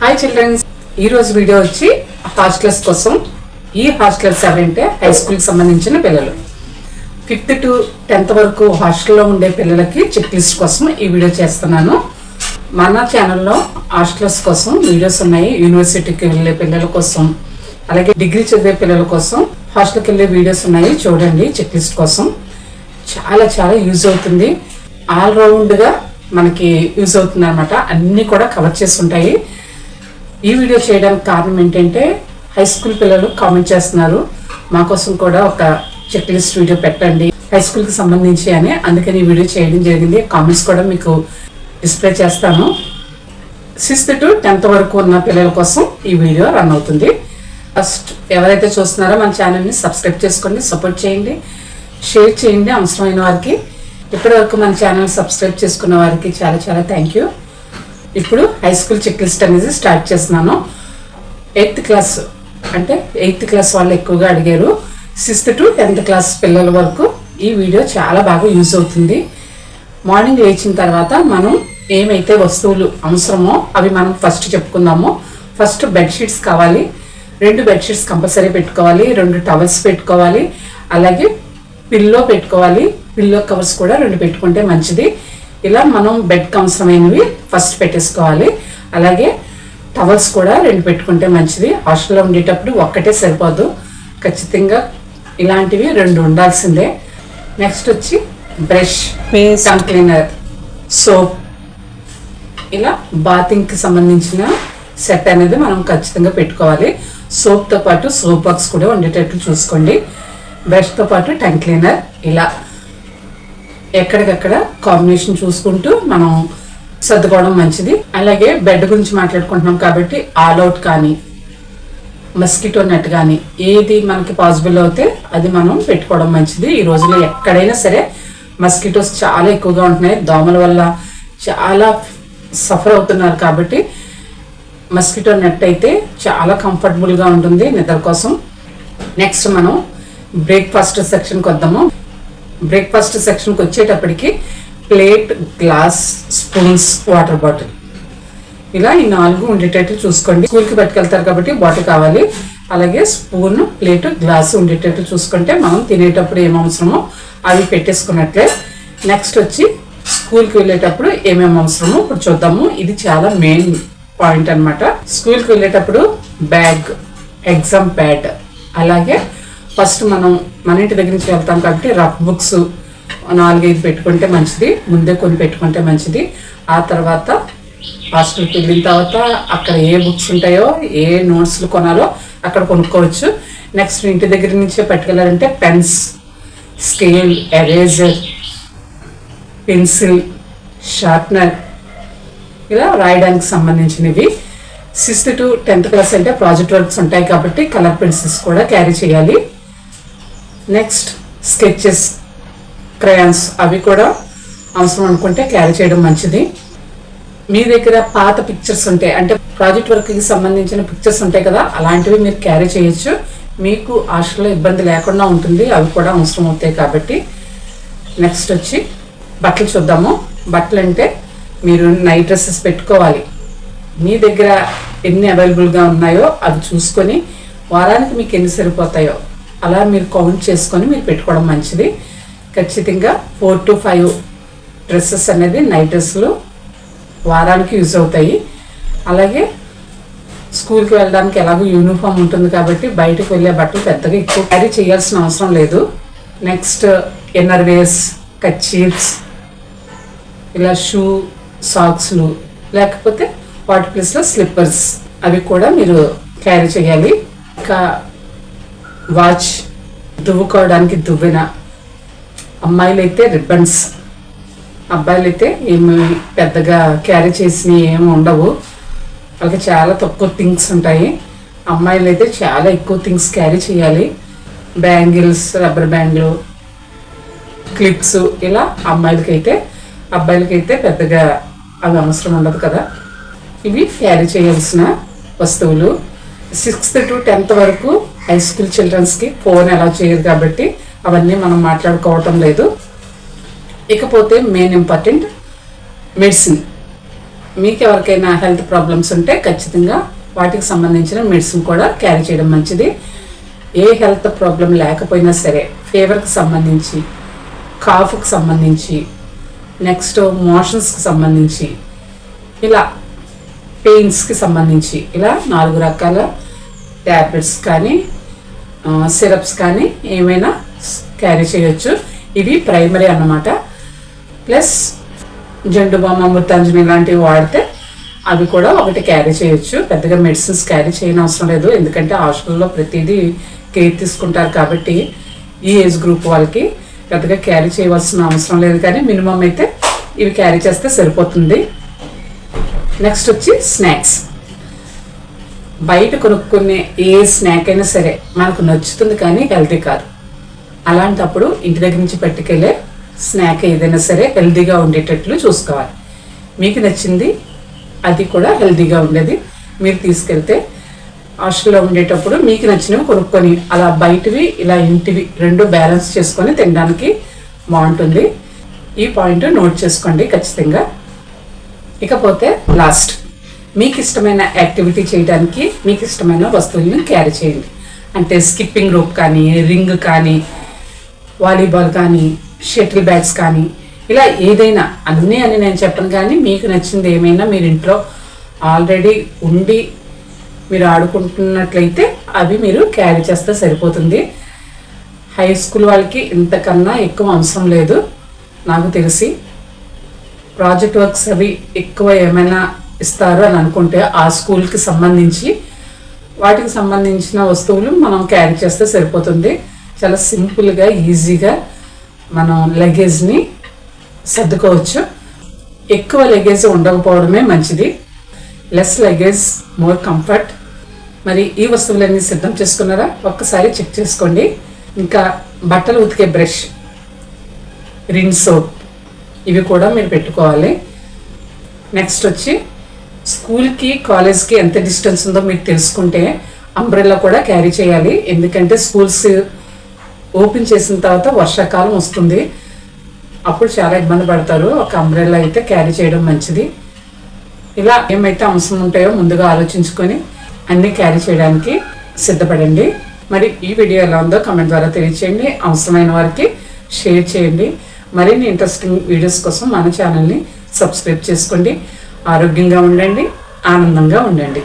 Hi children's, ఈరోజు video వచ్చి hostels కోసం. ఈ హాస్టల్స్ ఎవరంటే హై స్కూల్కి సంబంధించిన పిల్లలు. 5th to 10th వరకు హాస్టల్లో ఉండే పిల్లలకి చెక్ లిస్ట్ కోసం ఈ వీడియో చేస్తున్నాను. మన ఛానల్లో హాస్టల్స్ కోసం వీడియోస్ ఉన్నాయి. యూనివర్సిటీకి వెళ్ళే పిల్లల కోసం, అలాగే డిగ్రీ చదివే పిల్లల కోసం హాస్టల్కి వెళ్ళే వీడియోస్ ఉన్నాయి. చూడండి, చెక్ లిస్ట్ కోసం చాలా చాలా యూజ్ అవుతుంది. ఆల్రౌండ్గా మనకి యూజ్ అవుతుంది అనమాట. అన్నీ కూడా కవర్ చేసి ఉంటాయి. ఈ వీడియో చేయడానికి కారణం ఏంటంటే హై స్కూల్ పిల్లలు కామెంట్ చేస్తున్నారు, మా కోసం కూడా ఒక చెక్ లిస్ట్ వీడియో పెట్టండి హై స్కూల్కి సంబంధించి అని. అందుకని ఈ వీడియో చేయడం జరిగింది. కామెంట్స్ కూడా మీకు డిస్ప్లే చేస్తాను. 6th to 10th వరకు ఉన్న పిల్లల కోసం ఈ వీడియో రన్ అవుతుంది. ఫస్ట్ ఎవరైతే చూస్తున్నారో మన ఛానల్ని సబ్స్క్రైబ్ చేసుకోండి, సపోర్ట్ చేయండి, షేర్ చేయండి అవసరమైన వారికి. ఇప్పటివరకు మన ఛానల్ సబ్స్క్రైబ్ చేసుకున్న వారికి చాలా చాలా థ్యాంక్ యూ. ఇప్పుడు హై స్కూల్ చెక్ లిస్ట్ అనేది స్టార్ట్ చేస్తున్నాను. 8th క్లాస్ అంటే 8th క్లాస్ వాళ్ళు ఎక్కువగా అడిగారు. 6th to 10th క్లాస్ పిల్లల వరకు ఈ వీడియో చాలా బాగా యూజ్ అవుతుంది. మార్నింగ్ లేచిన తర్వాత మనం ఏమైతే వస్తువులు అవసరమో అవి మనం ఫస్ట్ చెప్పుకుందాము. ఫస్ట్ బెడ్షీట్స్ కావాలి. 2 బెడ్షీట్స్ కంపల్సరీ పెట్టుకోవాలి. 2 టవల్స్ పెట్టుకోవాలి. అలాగే పిల్లో పెట్టుకోవాలి. పిల్లో కవర్స్ కూడా 2 పెట్టుకుంటే మంచిది. ఇలా మనం బెడ్కి అవసరమైనవి ఫస్ట్ పెట్టేసుకోవాలి. అలాగే టవల్స్ కూడా 2 పెట్టుకుంటే మంచిది. హాస్టల్లో ఉండేటప్పుడు ఒక్కటే సరిపోదు, ఖచ్చితంగా ఇలాంటివి 2 ఉండాల్సిందే. నెక్స్ట్ వచ్చి బ్రష్, టంగ్ క్లీనర్, సోప్, ఇలా బాతింగ్కి సంబంధించిన సెట్ అనేది మనం ఖచ్చితంగా పెట్టుకోవాలి. సోప్తో పాటు సోప్ బాక్స్ కూడా ఉండేటట్లు చూసుకోండి. బ్రష్తో పాటు టంగ్ క్లీనర్, ఇలా ఎక్కడికక్కడ కాంబినేషన్ చూసుకుంటూ మనం సర్దుకోవడం మంచిది. అలాగే బెడ్ గురించి మాట్లాడుకుంటున్నాం కాబట్టి ఆల్అవుట్ కానీ మస్కిటో నెట్ కానీ ఏది మనకి పాసిబుల్ అవుతే అది మనం పెట్టుకోవడం మంచిది. ఈ రోజుల్లో ఎక్కడైనా సరే మస్కిటోస్ చాలా ఎక్కువగా ఉంటున్నాయి. దోమల వల్ల చాలా సఫర్ అవుతున్నారు కాబట్టి మస్కిటో నెట్ అయితే చాలా కంఫర్టబుల్గా ఉంటుంది నిద్ర కోసం. నెక్స్ట్ మనం బ్రేక్ఫాస్ట్ సెక్షన్కి వద్దాము. బ్రేక్ఫాస్ట్ సెక్షన్కి వచ్చేటప్పటికి plate, glass, spoons, water bottle, ఇలా ఈ 4 ఉండేటట్లు చూసుకోండి. స్కూల్కి పట్టుకెళ్తారు కాబట్టి బాటిల్ కావాలి. అలాగే స్పూన్, ప్లేట్, గ్లాస్ ఉండేటట్లు చూసుకుంటే మనం తినేటప్పుడు ఏం అవసరమో అవి పెట్టేసుకున్నట్లే. నెక్స్ట్ వచ్చి స్కూల్కి వెళ్ళేటప్పుడు ఏమేమి అవసరమో ఇప్పుడు చూద్దాము. ఇది చాలా మెయిన్ పాయింట్ అనమాట. స్కూల్కి వెళ్ళేటప్పుడు బ్యాగ్, ఎగ్జామ్ ప్యాడ్, అలాగే ఫస్ట్ మనం మన ఇంటి దగ్గర నుంచి వెళ్తాం కాబట్టి రఫ్ బుక్స్ 4-5 పెట్టుకుంటే మంచిది. ముందే కొన్ని పెట్టుకుంటే మంచిది. ఆ తర్వాత హాస్టల్కి వెళ్ళిన తర్వాత అక్కడ ఏ బుక్స్ ఉంటాయో, ఏ నోట్స్లు కొనాలో అక్కడ కొనుక్కోవచ్చు. నెక్స్ట్ ఇంటి దగ్గర నుంచే పట్టుకెళ్ళాలంటే pens, scale, eraser, pencil, sharpener, ఇలా రాయడానికి సంబంధించినవి. 6th to 10th క్లాస్ అంటే ప్రాజెక్ట్ వర్క్స్ ఉంటాయి కాబట్టి కలర్ పెన్సిల్స్ కూడా క్యారీ చేయాలి. నెక్స్ట్ స్కెచెస్, క్రయాన్స్, అవి కూడా అవసరం అనుకుంటే క్యారీ చేయడం మంచిది. మీ దగ్గర పాత పిక్చర్స్ ఉంటాయి అంటే ప్రాజెక్ట్ వర్క్కి సంబంధించిన పిక్చర్స్ ఉంటాయి కదా, అలాంటివి మీరు క్యారీ చేయొచ్చు. మీకు హాస్టల్లో ఇబ్బంది లేకుండా ఉంటుంది. అవి కూడా అవసరం అవుతాయి కాబట్టి. నెక్స్ట్ వచ్చి బట్టలు చూద్దాము. బట్టలు అంటే మీరు నైట్ డ్రెస్సెస్ పెట్టుకోవాలి. మీ దగ్గర ఎన్ని అవైలబుల్గా ఉన్నాయో అవి చూసుకొని వారానికి మీకు ఎన్ని సరిపోతాయో అలా మీరు కౌంట్ చేసుకొని మీరు పెట్టుకోవడం మంచిది. ఖచ్చితంగా 4 to 5 డ్రెస్సెస్ అనేది నైట్ డ్రెస్సులు వారానికి యూజ్ అవుతాయి. అలాగే స్కూల్కి వెళ్ళడానికి ఎలాగో యూనిఫామ్ ఉంటుంది కాబట్టి బయటకు వెళ్ళే బట్టలు పెద్దగా ఎక్కువ క్యారీ చేయాల్సిన అవసరం లేదు. నెక్స్ట్ ఇన్నర్ వేర్స్, కర్చీఫ్స్, ఇలా షూ, సాక్స్లు, లేకపోతే వాటి ప్లేస్లో స్లిప్పర్స్, అవి కూడా మీరు క్యారీ చేయాలి. ఇంకా వాచ్, దువ్వుకోవడానికి దువ్వెన, అమ్మాయిలు అయితే రిబ్బన్స్, అబ్బాయిలు అయితే ఏమి పెద్దగా క్యారీ చేసినవి ఏమి ఉండవు. వాళ్ళకి చాలా తక్కువ థింగ్స్ ఉంటాయి. అమ్మాయిలు అయితే చాలా ఎక్కువ థింగ్స్ క్యారీ చేయాలి. బ్యాంగిల్స్, రబ్బర్ బ్యాండ్లు, క్లిప్స్, ఇలా అమ్మాయిలకైతే. అబ్బాయిలకైతే పెద్దగా అవి అవసరం ఉండదు కదా. ఇవి క్యారీ చేయాల్సిన వస్తువులు. 6th to 10th వరకు హై స్కూల్ చిల్డ్రన్స్కి ఫోన్ అలా చేయరు కాబట్టి అవన్నీ మనం మాట్లాడుకోవటం లేదు. ఇకపోతే మెయిన్ ఇంపార్టెంట్ మెడిసిన్. మీకు ఎవరికైనా హెల్త్ ప్రాబ్లమ్స్ ఉంటే ఖచ్చితంగా వాటికి సంబంధించిన మెడిసిన్ కూడా క్యారీ చేయడం మంచిది. ఏ హెల్త్ ప్రాబ్లం లేకపోయినా సరే, ఫీవర్కి సంబంధించి, కాఫ్కి సంబంధించి, నెక్స్ట్ మోషన్స్కి సంబంధించి, ఇలా పెయిన్స్కి సంబంధించి ఇలా 4 రకాల ట్యాబ్లెట్స్ కానీ సిరప్స్ కానీ ఏమైనా క్యారీ చేయొచ్చు. ఇవి ప్రైమరీ అన్నమాట. ప్లస్ జండు బామ్, అమృతాంజని లాంటివి వాడితే అవి కూడా ఒకటి క్యారీ చేయొచ్చు. పెద్దగా మెడిసిన్స్ క్యారీ చేయని అవసరం లేదు, ఎందుకంటే హాస్టల్లో ప్రతిదీ కేర్ తీసుకుంటారు కాబట్టి ఈ ఏజ్ గ్రూప్ వాళ్ళకి పెద్దగా క్యారీ చేయవలసిన అవసరం లేదు. కానీ మినిమం అయితే ఇవి క్యారీ చేస్తే సరిపోతుంది. నెక్స్ట్ వచ్చి స్నాక్స్. బయట కొనుక్కునే ఏ స్నాక్ అయినా సరే మనకు నచ్చుతుంది కానీ హెల్తీ కాదు. అలాంటప్పుడు ఇంటి దగ్గర నుంచి పట్టుకెళ్ళే స్నాక్ ఏదైనా సరే హెల్తీగా ఉండేటట్లు చూసుకోవాలి. మీకు నచ్చింది అది కూడా హెల్తీగా ఉండేది మీరు తీసుకెళ్తే హాస్టల్లో ఉండేటప్పుడు మీకు నచ్చినవి కొనుక్కొని అలా బయటవి ఇలా ఇంటివి రెండు బ్యాలెన్స్ చేసుకొని తినడానికి బాగుంటుంది. ఈ పాయింట్ నోట్ చేసుకోండి ఖచ్చితంగా. ఇకపోతే లాస్ట్, మీకు ఇష్టమైన యాక్టివిటీ చేయడానికి మీకు ఇష్టమైన వస్తువులను క్యారీ చేయండి. అంటే స్కిప్పింగ్ రోప్ కానీ, రింగ్ కానీ, వాలీబాల్ కానీ, షటిల్ బ్యాట్స్ కానీ, ఇలా ఏదైనా అన్నీ అని నేను చెప్పను, కానీ మీకు నచ్చింది ఏమైనా మీరు ఇంట్లో ఆల్రెడీ ఉండి మీరు ఆడుకుంటున్నట్లయితే అవి మీరు క్యారీ చేస్తే సరిపోతుంది. హై స్కూల్ వాళ్ళకి ఇంతకన్నా ఎక్కువ అవసరం లేదు నాకు తెలిసి. ప్రాజెక్ట్ వర్క్స్ అవి ఎక్కువ ఏమైనా ఇస్తారు అని అనుకుంటే ఆ స్కూల్కి సంబంధించి వాటికి సంబంధించిన వస్తువులు మనం క్యారీ చేస్తే సరిపోతుంది. చాలా సింపుల్గా ఈజీగా మనం లగేజ్ని సర్దుకోవచ్చు. ఎక్కువ లగేజ్ ఉండకపోవడమే మంచిది. Less luggage more comfort. మరి ఈ వస్తువులన్నీ సిద్ధం చేసుకున్నారా? ఒక్కసారి చెక్ చేసుకోండి. ఇంకా బట్టలు ఉతికే బ్రష్, రిన్ సోప్ ఇవి కూడా మీరు పెట్టుకోవాలి. నెక్స్ట్ వచ్చి స్కూల్కి కాలేజ్కి ఎంత డిస్టెన్స్ ఉందో మీరు తెలుసుకుంటే అంబ్రెల్లా కూడా క్యారీ చేయాలి. ఎందుకంటే స్కూల్స్ ఓపెన్ చేసిన తర్వాత వర్షాకాలం వస్తుంది, అప్పుడు చాలా ఇబ్బంది పడతారు. ఒక అంబ్రెల్లా అయితే క్యారీ చేయడం మంచిది. ఇలా ఏమైతే అవసరం ఉంటాయో ముందుగా ఆలోచించుకొని అన్నీ క్యారీ చేయడానికి సిద్ధపడండి. మరి ఈ వీడియో ఎలా ఉందో కామెంట్ ద్వారా తెలియచేయండి. అవసరమైన వారికి షేర్ చేయండి. మరిన్ని ఇంట్రెస్టింగ్ వీడియోస్ కోసం మన ఛానల్ని సబ్స్క్రైబ్ చేసుకోండి. ఆరోగ్యంగా ఉండండి, ఆనందంగా ఉండండి.